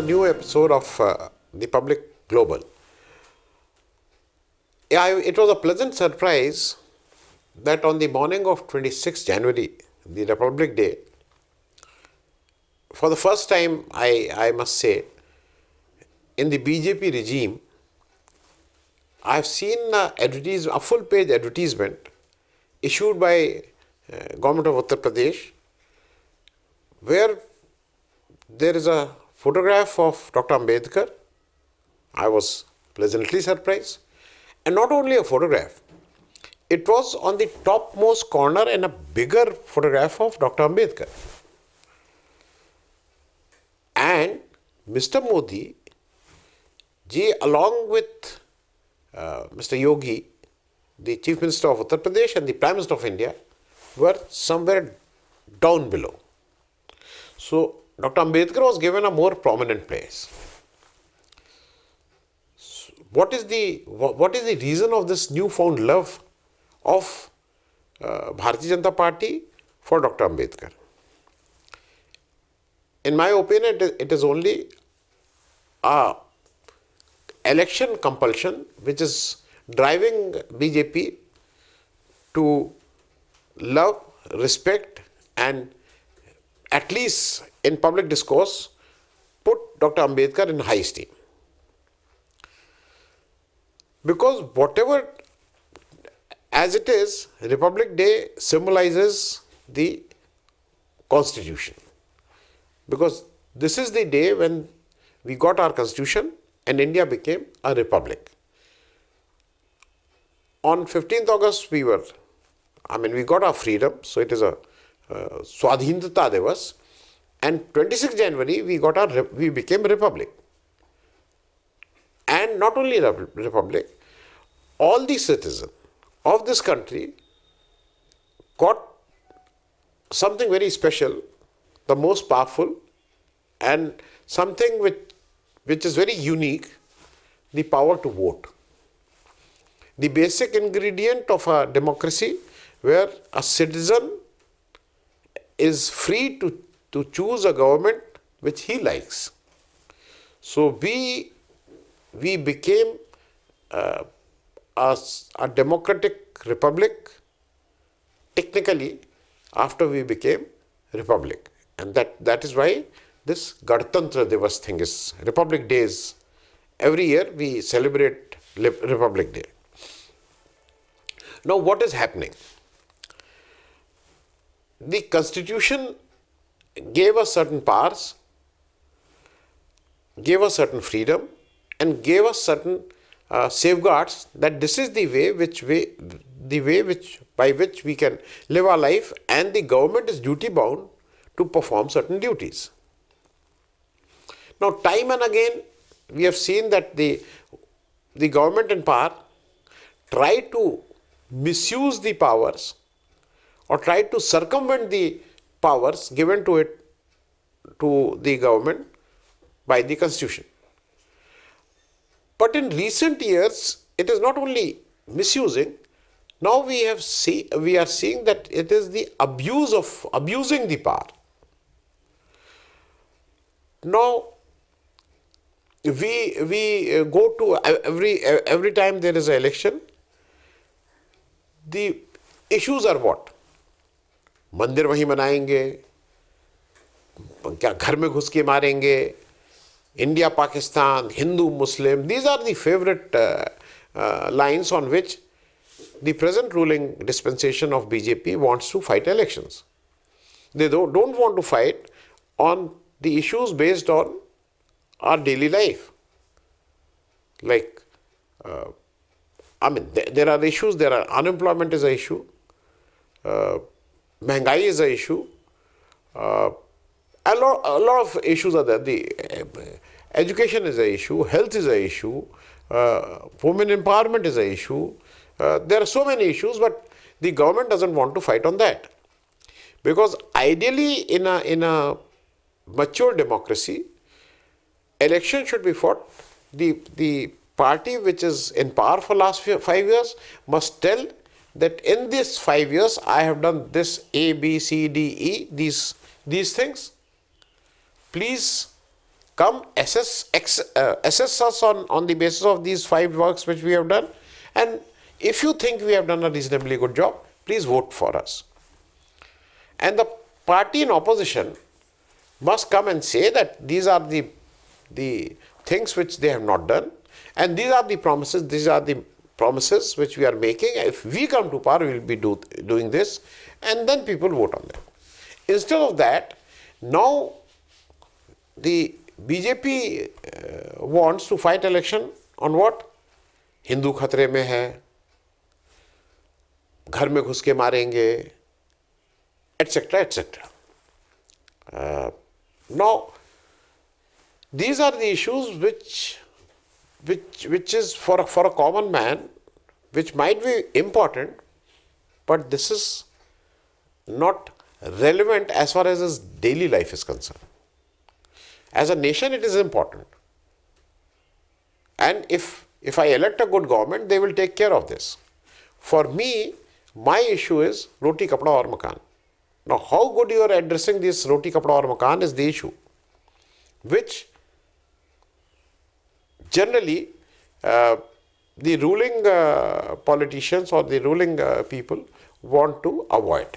new episode of The Public Global. It was a pleasant surprise that on the morning of 26 January, the Republic Day, for the first time, I must say, in the BJP regime, I have seen a full-page advertisement issued by Govt of Uttar Pradesh, where there is a photograph of Dr. Ambedkar. I was pleasantly surprised. And not only a photograph, it was on the topmost corner and a bigger photograph of Dr. Ambedkar. And Mr. Modi ji, along with Mr. Yogi, the Chief Minister of Uttar Pradesh and the Prime Minister of India, were somewhere down below. So Dr. Ambedkar was given a more prominent place. What is the reason of this newfound love of Bharatiya Janata Party for Dr. Ambedkar? In my opinion, it is only a election compulsion which is driving BJP to love, respect, and at least in public discourse, put Dr. Ambedkar in high esteem. Because whatever, as it is, Republic Day symbolizes the Constitution. Because this is the day when we got our Constitution and India became a republic. On 15th August, we got our freedom, so it is a Swadhintata Divas, and 26th January, we became republic. And not only republic, all the citizens of this country got something very special, the most powerful, and something which is very unique, the power to vote. The basic ingredient of a democracy where a citizen is free to choose a government which he likes. So we became a democratic republic technically after we became republic. And that is why this Ganatantra Divas thing is Republic Days. Every year we celebrate Republic Day. Now what is happening? The Constitution gave us certain powers, gave us certain freedom, and gave us certain safeguards that this is the way by which we can live our life, and the government is duty bound to perform certain duties. Now, time and again, we have seen that the government in power try to misuse the powers or try to circumvent the powers given to the government by the Constitution. But in recent years, it is not only misusing. Now we are seeing that it is the abusing the power. Now we go to every time there is an election. The issues are what? मंदिर वहीं बनाएंगे, क्या घर में घुस के मारेंगे, India, Pakistan, Hindu, Muslim. These are the favorite lines on which the present ruling dispensation of BJP wants to fight elections. They don't want to fight on the issues based on our daily life. Like, there are issues, unemployment is an issue, Mahindra is an issue, a lot of issues are there. The education is an issue, health is an issue, women empowerment is an issue. There are so many issues, but the government doesn't want to fight on that. Because ideally, in a mature democracy, election should be fought. The party which is in power for last 5 years must tell that in this 5 years, I have done this A, B, C, D, E, these things. Please come assess us on the basis of these 5 works which we have done, and if you think we have done a reasonably good job, please vote for us. And the party in opposition must come and say that these are the things which they have not done, and these are the promises which we are making. If we come to power, we will be doing this, and then people vote on them. Instead of that, now the BJP wants to fight election on what? Hindu khatre mein hai, घर में घुस के मारेंगे, etc., etc. Now, these are the issues which is for a common man, which might be important, but this is not relevant as far as his daily life is concerned. As a nation, it is important. And if I elect a good government, they will take care of this. For me, my issue is roti, kapda aur makan. Now, how good you are addressing this roti, kapda aur makan is the issue, which generally the ruling politicians or the ruling people want to avoid.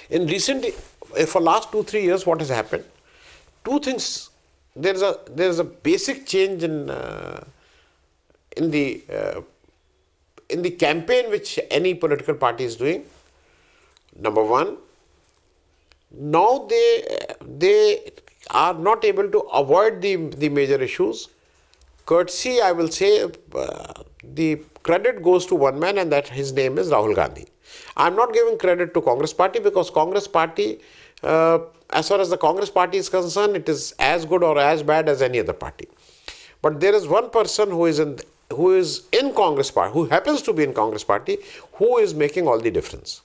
For last 2-3 years, what has happened? Two things. There is a basic change in the campaign which any political party is doing. Number one, now they are not able to avoid the major issues. Courtesy, I will say, the credit goes to one man, and that his name is Rahul Gandhi. I am not giving credit to Congress party, because Congress party, as far as the Congress party is concerned, it is as good or as bad as any other party. But there is one person who is in Congress party, who happens to be in Congress party, who is making all the difference.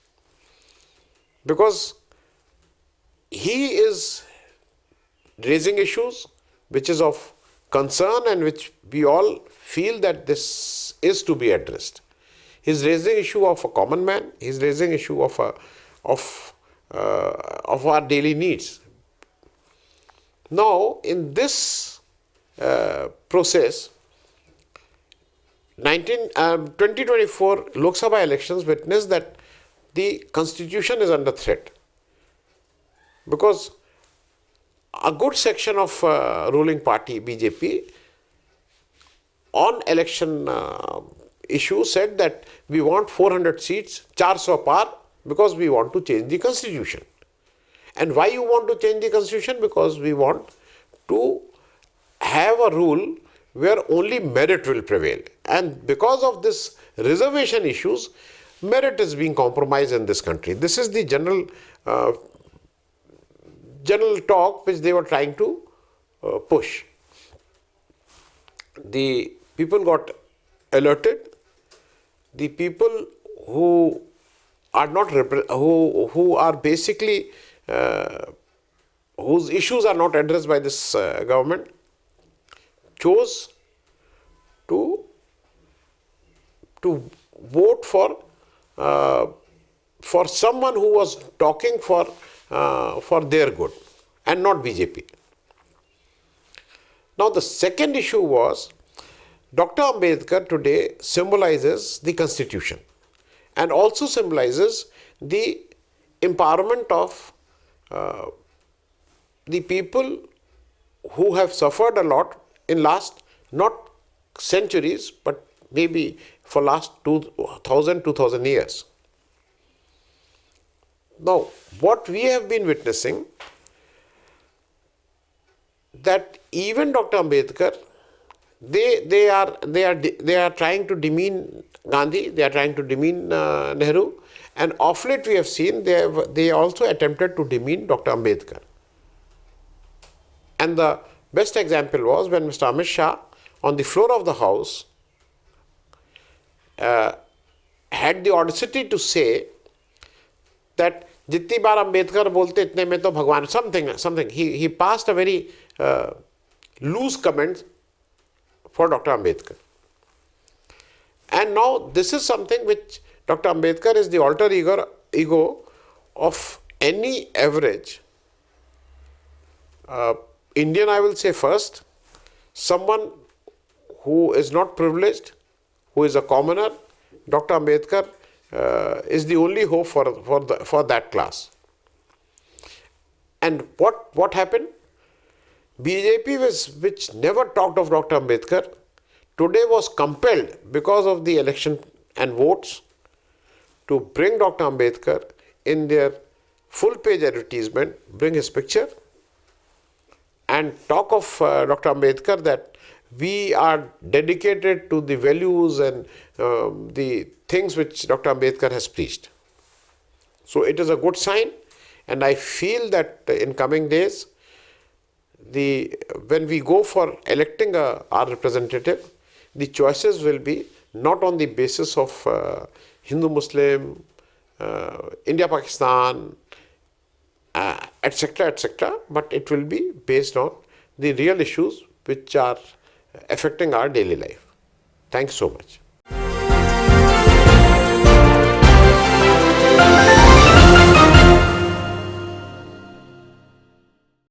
Because he is raising issues which is of concern and which we all feel that this is to be addressed. He is raising issue of a common man. He is raising issue of our daily needs. Now, in this process, 2024 Lok Sabha elections witnessed that the constitution is under threat, because a good section of ruling party BJP on election issue said that we want 400 seats, 400 par, because we want to change the constitution. And why you want to change the constitution? Because we want to have a rule where only merit will prevail. And because of this reservation issues, merit is being compromised in this country. This is the general talk which they were trying to push. The people got alerted. The people who are not who are basically whose issues are not addressed by this government chose to vote for someone who was talking for their good and not BJP. Now, the second issue was Dr. Ambedkar today symbolizes the constitution and also symbolizes the empowerment of the people who have suffered a lot in last, not centuries, but maybe for last 2,000 years. Now, what we have been witnessing, that even Dr. Ambedkar, they are trying to demean Gandhi, they are trying to demean Nehru, and of late we have seen they also attempted to demean Dr. Ambedkar. And the best example was when Mr. Amit Shah, on the floor of the House, had the audacity to say that जितनी बार अम्बेडकर बोलते इतने में तो भगवान something. He passed a very loose comment for Dr. Ambedkar. And now this is something which Dr. Ambedkar is the alter ego of any average Indian, I will say first, someone who is not privileged, who is a commoner, Dr. Ambedkar is the only hope for that class. And what happened? BJP, which never talked of Dr. Ambedkar, today was compelled because of the election and votes to bring Dr. Ambedkar in their full page advertisement, bring his picture and talk of Dr. Ambedkar that we are dedicated to the values and the things which Dr. Ambedkar has preached. So it is a good sign, and I feel that in coming days, when we go for electing our representative, the choices will be not on the basis of Hindu-Muslim, India-Pakistan, etc., etc., but it will be based on the real issues which are affecting our daily life. Thanks so much.